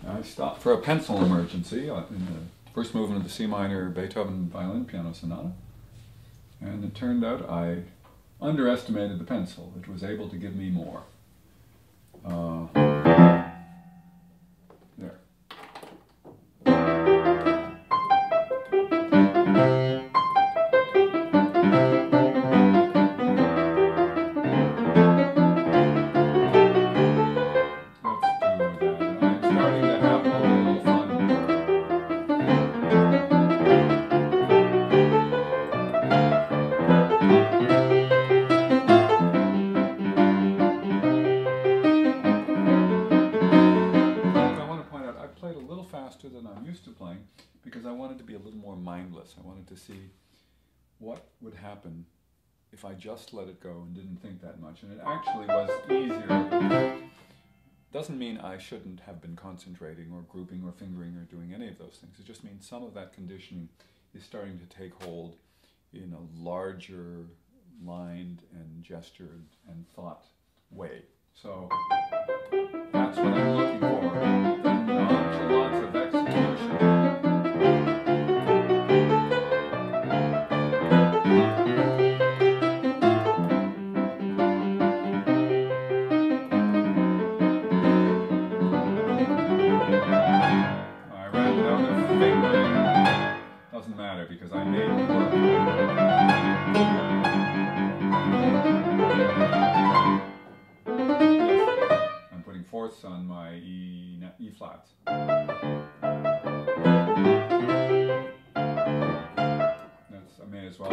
I stopped for a pencil emergency in the first movement of the C minor Beethoven violin piano sonata, and it turned out I underestimated the pencil. It was able to give me more. There. Than I'm used to playing, because I wanted to be a little more mindless. I wanted to see what would happen if I just let it go and didn't think that much. And it actually was easier. Doesn't mean I shouldn't have been concentrating or grouping or fingering or doing any of those things. It just means some of that conditioning is starting to take hold in a larger lined and gestured and thought way. So that's what I'm looking for. The nonchalance of execution. I ran down the fingering. Doesn't matter because I made it work. I'm putting fourths on my E flats. I may as well.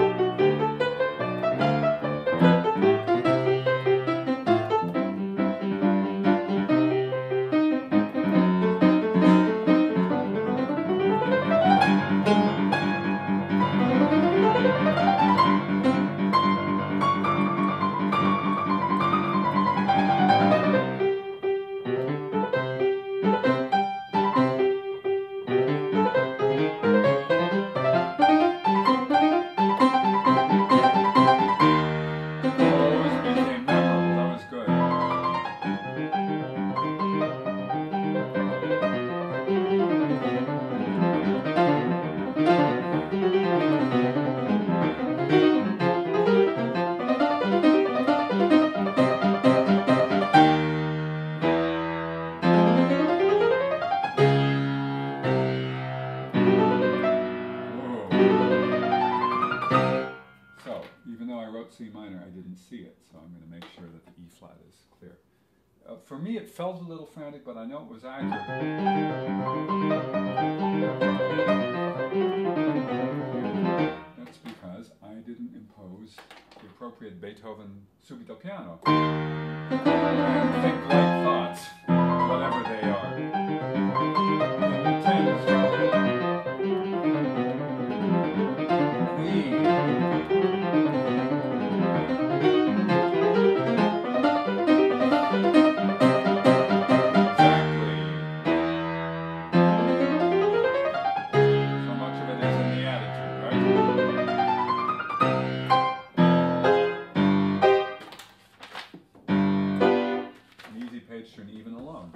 C minor, I didn't see it, so I'm going to make sure that the E flat is clear. For me, it felt a little frantic, but I know it was accurate. That's because I didn't impose the appropriate Beethoven subito piano. And think light thoughts, whatever they are. Turn even alone.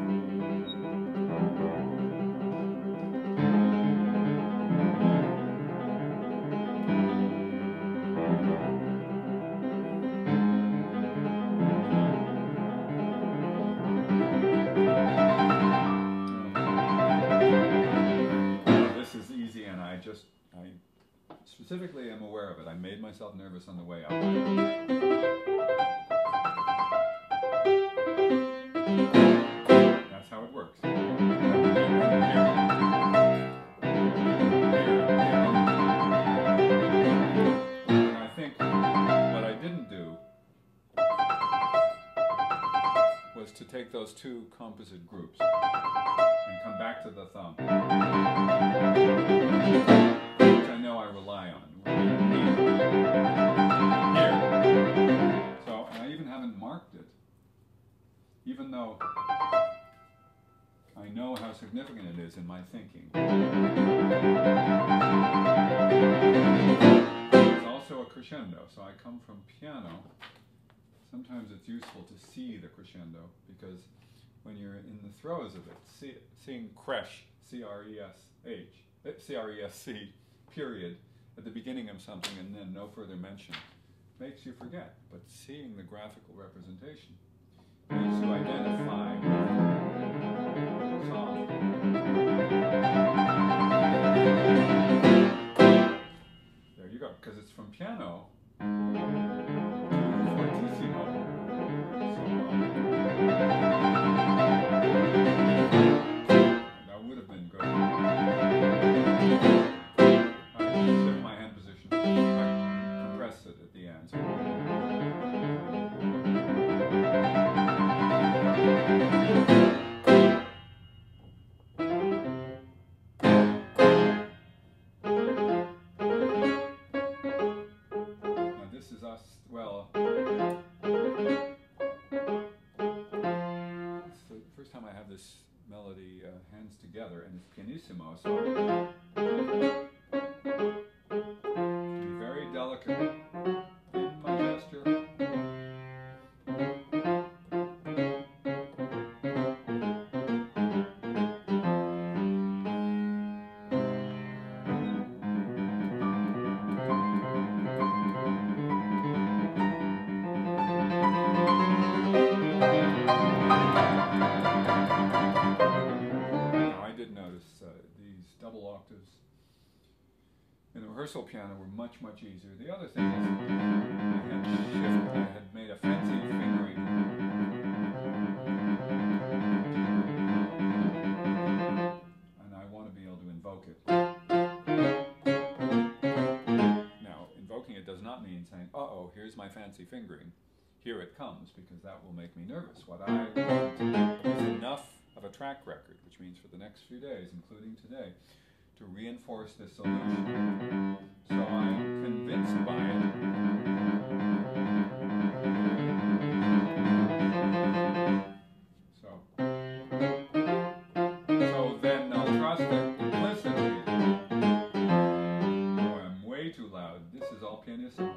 This is easy, and I specifically am aware of it. I made myself nervous on the way up. That's how it works. And I think what I didn't do was to take those two composite groups and come back to the thumb, which I know I rely on. Here. So I even haven't marked it, even though I know how significant it is in my thinking. It's also a crescendo, so I come from piano. Sometimes it's useful to see the crescendo, because when you're in the throes of it, seeing creche, C-R-E-S-C, period, at the beginning of something and then no further mention, makes you forget. But seeing the graphical representation makes you identify song. There you go, because it's from piano to fortissimo. That would have been good. I shift my hand position. I compress it at the end. Now this is us, well, it's the first time I have this melody hands together, and it's pianissimo, so be very delicate in my gesture. These double octaves in the rehearsal piano were much, much easier. The other thing is I had made a fancy fingering. And I want to be able to invoke it. Now, invoking it does not mean saying, uh-oh, here's my fancy fingering. Here it comes, because that will make me nervous. What I want is enough of a track record, which means for the next few days, including today, to reinforce this illusion. So I'm convinced by it. So then I'll trust it implicitly. Oh, I'm way too loud. This is all pianissimo.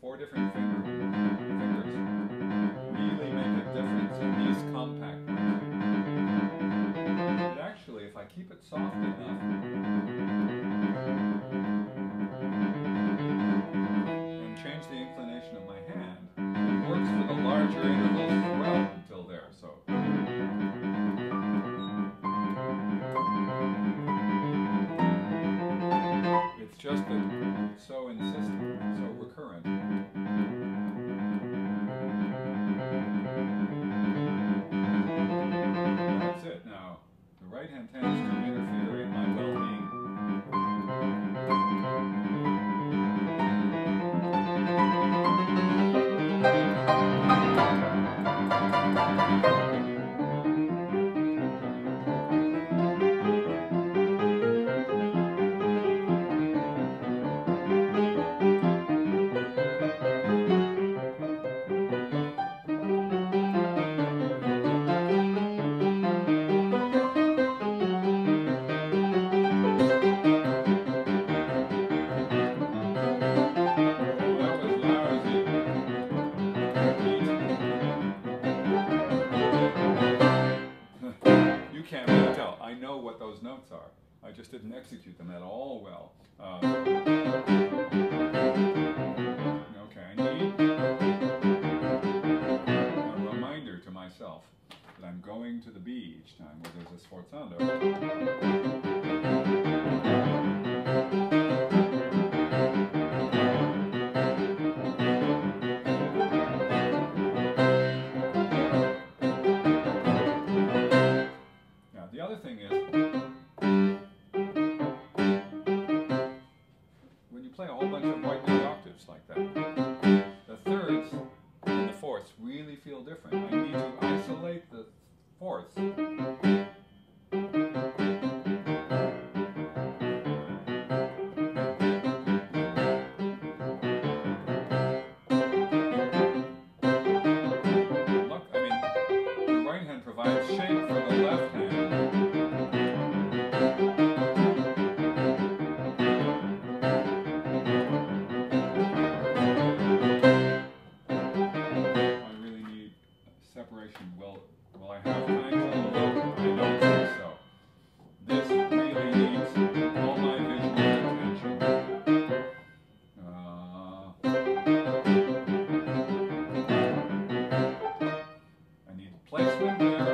Four different fingers really make a difference in these compact ones. But actually, if I keep it soft enough and change the inclination of my hand, it works for the larger intervals as well until there. So. It's just that it's so insistent, so recurrent. That's it now. The right hand tends to interfere in my well-being. I know what those notes are. I just didn't execute them at all well. Okay, I need a reminder to myself that I'm going to the B each time where there's a sforzando. The other thing is, when you play a whole bunch of white note octaves like that, the thirds and the fourths really feel different. I need to isolate the fourths. Provides shape for the left hand. I really need separation. Will I have time to look? I don't think so. This really needs all my visual attention. I need placement there.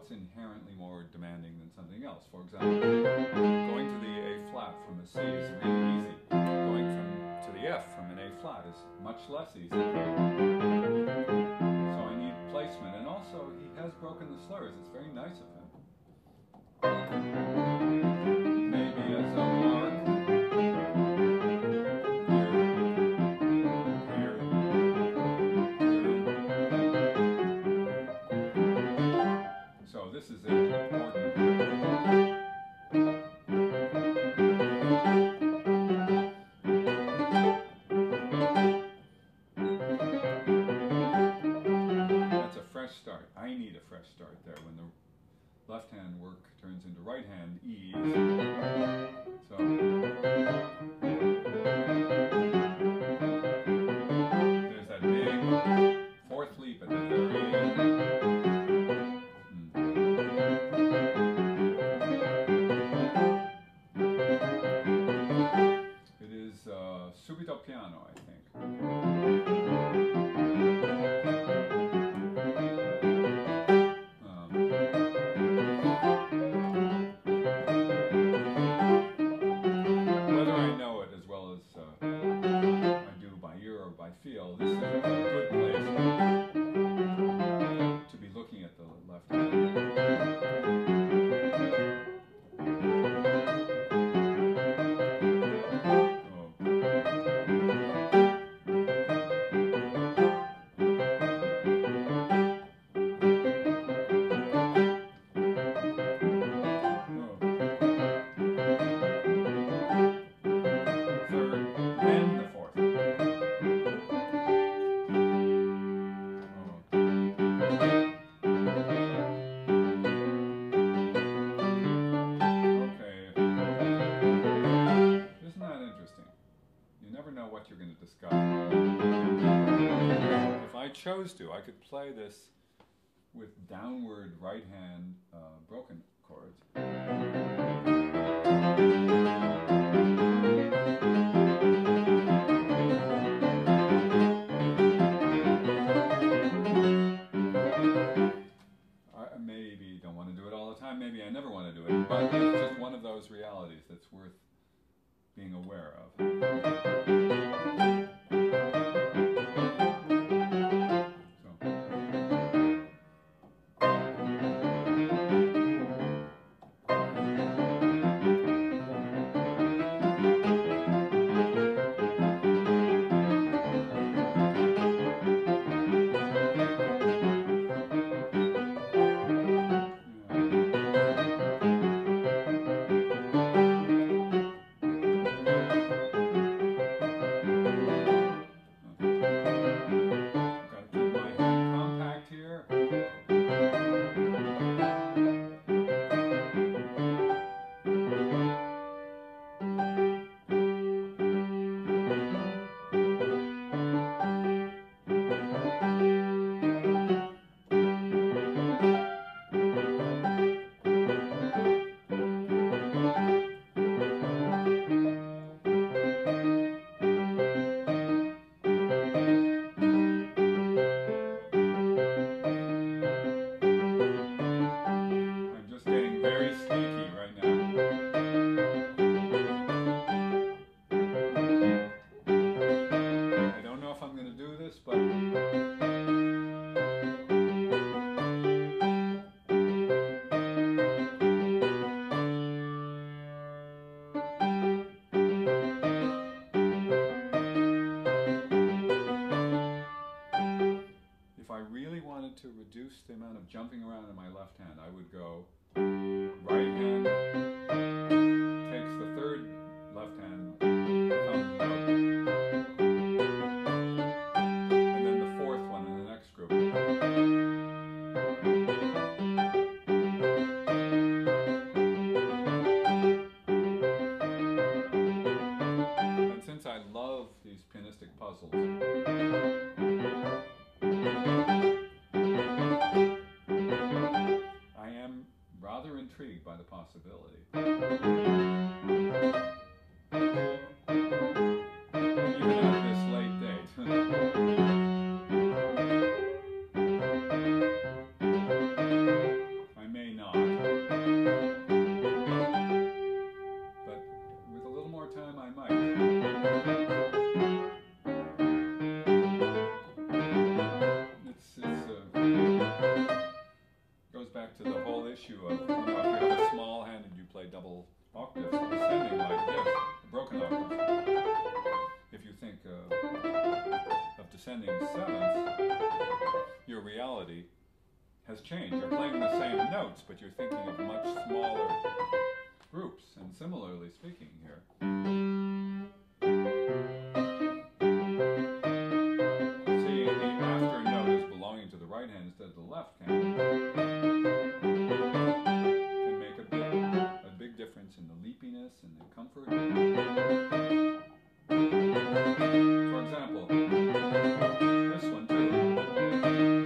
Inherently more demanding than something else. For example, going to the A flat from a C is really easy. Going to the F from an A flat is much less easy. So I need placement, and also he has broken the slurs. It's very nice of him. Maybe as a mark. So this is important. That's a fresh start. I need a fresh start there when the left hand work turns into right hand ease. So there's that big fourth leap at the very end. Subito piano, I think. Whether I know it as well as I do by ear or by feel, this is a good place to be looking at the left hand. What you're going to discover. If I chose to, I could play this with downward right hand broken chords. I maybe don't want to do it all the time, maybe I never want to do it, but it's just one of those realities that's worth being aware of. really wanted to reduce the amount of jumping around in my left hand, I would go right hand takes the third left hand thumb note, and then the fourth one in the next group. And since I love these pianistic puzzles, I am rather intrigued by the possibility. Even at this late date. I may not. But with a little more time I might. Goes back to the whole issue of, if you have a small hand and you play double octaves, descending like this, broken octaves. If you think of descending sevenths, your reality has changed. You're playing the same notes, but you're thinking of much smaller groups. And similarly speaking here, seeing the after note as belonging to the right hand instead of the left hand can make a big difference in the leapiness and the comfort. For example, this one too.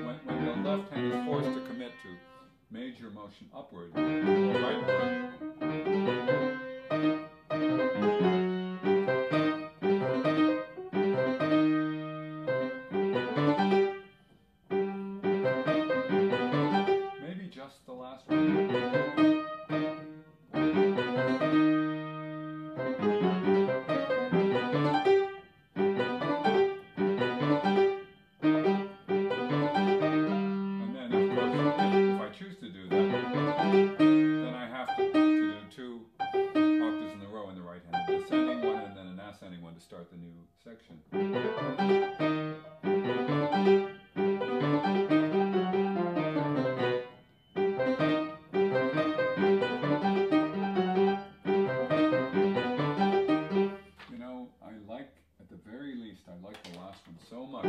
When the left hand is forced to commit to major motion upward or rightward, maybe just the last one. To start the new section. You know, I like, at the very least, I like the last one so much.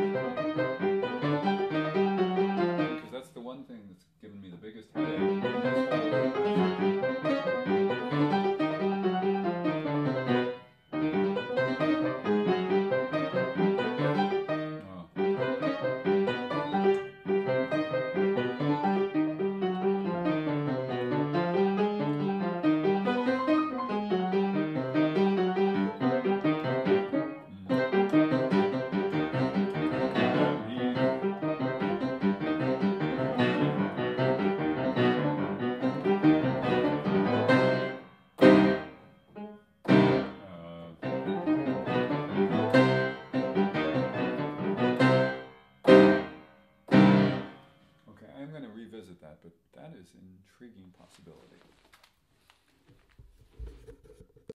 Because that's the one thing that's given me the biggest headache in this whole I'm going to revisit that, but that is an intriguing possibility.